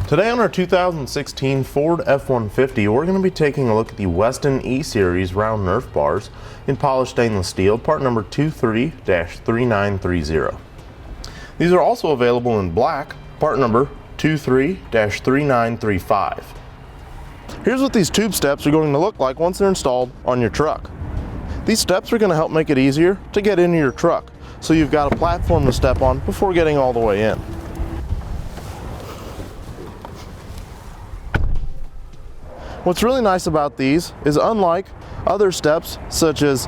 Today on our 2016 Ford F-150, we're going to be taking a look at the Westin E-Series round Nerf bars in polished stainless steel, part number 23-3930. These are also available in black, part number 23-3935. Here's what these tube steps are going to look like once they're installed on your truck. These steps are going to help make it easier to get into your truck, so you've got a platform to step on before getting all the way in. What's really nice about these is, unlike other steps such as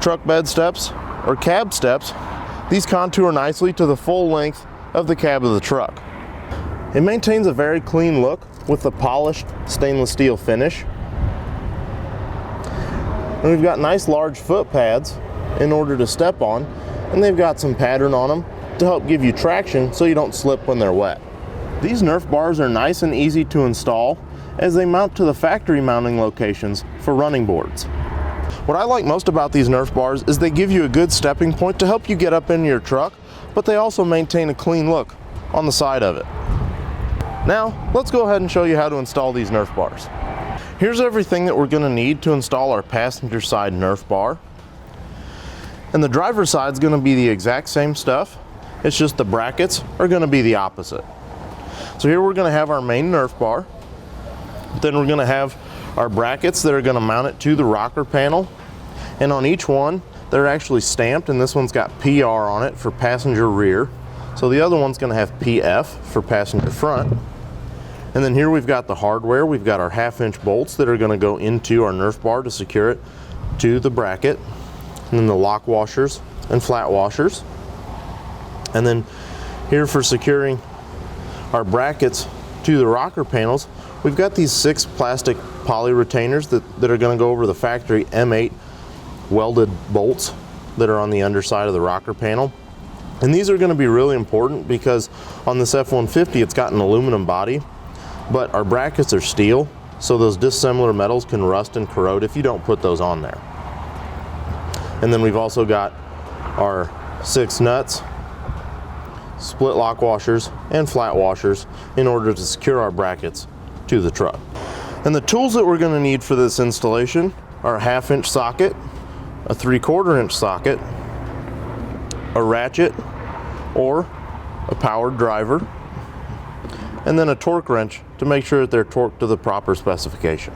truck bed steps or cab steps, these contour nicely to the full length of the cab of the truck. It maintains a very clean look with the polished stainless steel finish. And we've got nice large foot pads in order to step on, and they've got some pattern on them to help give you traction so you don't slip when they're wet. These Nerf bars are nice and easy to install as they mount to the factory mounting locations for running boards. What I like most about these Nerf bars is they give you a good stepping point to help you get up into your truck, but they also maintain a clean look on the side of it. Now, let's go ahead and show you how to install these Nerf bars. Here's everything that we're going to need to install our passenger side Nerf bar. And the driver's side is going to be the exact same stuff, it's just the brackets are going to be the opposite. So here we're going to have our main Nerf bar. Then we're going to have our brackets that are going to mount it to the rocker panel, and on each one they're actually stamped, and this one's got PR on it for passenger rear, so the other one's going to have PF for passenger front. And then here we've got the hardware. We've got our 1/2-inch bolts that are going to go into our Nerf bar to secure it to the bracket, and then the lock washers and flat washers. And then here for securing our brackets to the rocker panels, we've got these 6 plastic poly retainers that are going to go over the factory M8 welded bolts that are on the underside of the rocker panel. And these are going to be really important because on this F-150 it's got an aluminum body, but our brackets are steel, so those dissimilar metals can rust and corrode if you don't put those on there. And then we've also got our 6 nuts, split lock washers, and flat washers in order to secure our brackets to the truck. And the tools that we're going to need for this installation are a 1/2-inch socket, a 3/4-inch socket, a ratchet or a powered driver, and then a torque wrench to make sure that they're torqued to the proper specification.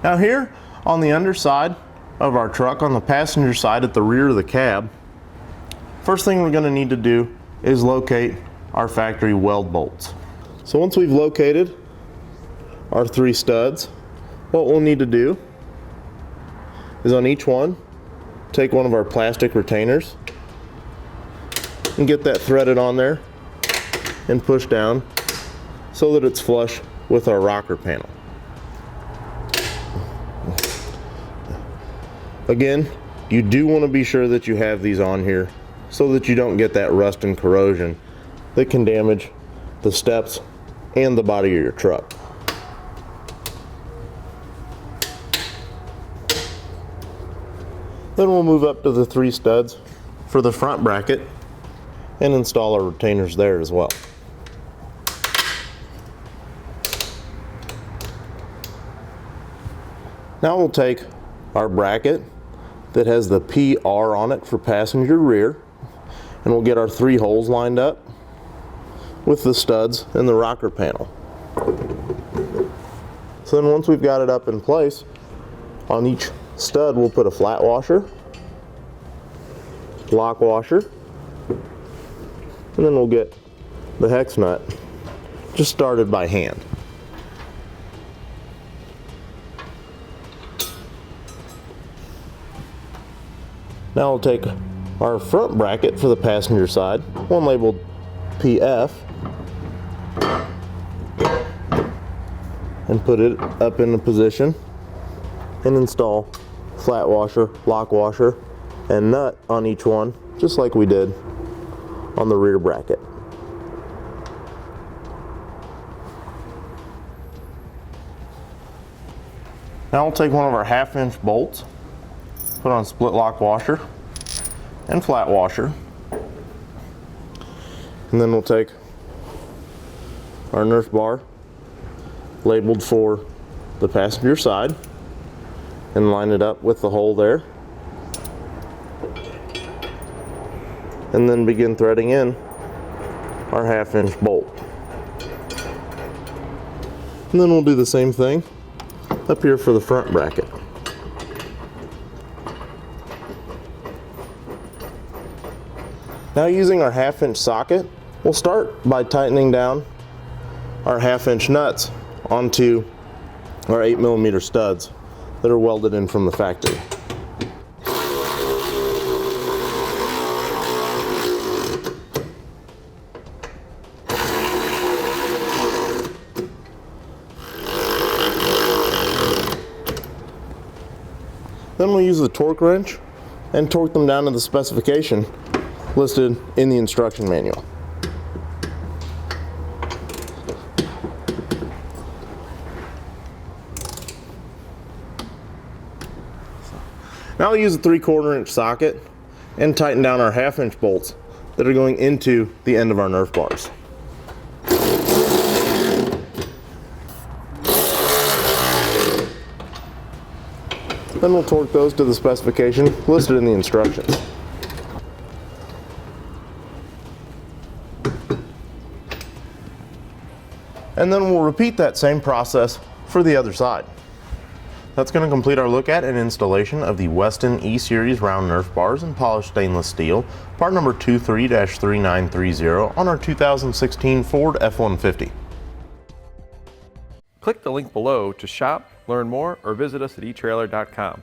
Now here on the underside of our truck, on the passenger side at the rear of the cab, first thing we're going to need to do is locate our factory weld bolts. So once we've located our 3 studs, what we'll need to do is on each one take one of our plastic retainers and get that threaded on there and push down so that it's flush with our rocker panel. Again, you do want to be sure that you have these on here so that you don't get that rust and corrosion that can damage the steps and the body of your truck. Then we'll move up to the 3 studs for the front bracket and install our retainers there as well. Now we'll take our bracket that has the PR on it for passenger rear, and we'll get our 3 holes lined up with the studs and the rocker panel. So then once we've got it up in place, on each stud we'll put a flat washer, lock washer, and then we'll get the hex nut just started by hand. Now we'll take our front bracket for the passenger side, one labeled PF, and put it up in a position and install flat washer, lock washer, and nut on each one, just like we did on the rear bracket. Now we'll take one of our 1/2-inch bolts, put on split lock washer and flat washer, and then we'll take our Nerf bar labeled for the passenger side and line it up with the hole there. And then begin threading in our 1/2-inch bolt. And then we'll do the same thing up here for the front bracket. Now, using our 1/2-inch socket, we'll start by tightening down our 1/2-inch nuts onto our 8mm studs that are welded in from the factory. Then we'll use the torque wrench and torque them down to the specification listed in the instruction manual. Now we'll use a 3/4 inch socket and tighten down our 1/2-inch bolts that are going into the end of our Nerf bars. Then we'll torque those to the specification listed in the instructions. And then we'll repeat that same process for the other side. That's going to complete our look at and installation of the Westin E-Series round Nerf bars in polished stainless steel, part number 23-3930 on our 2016 Ford F-150. Click the link below to shop, learn more, or visit us at etrailer.com.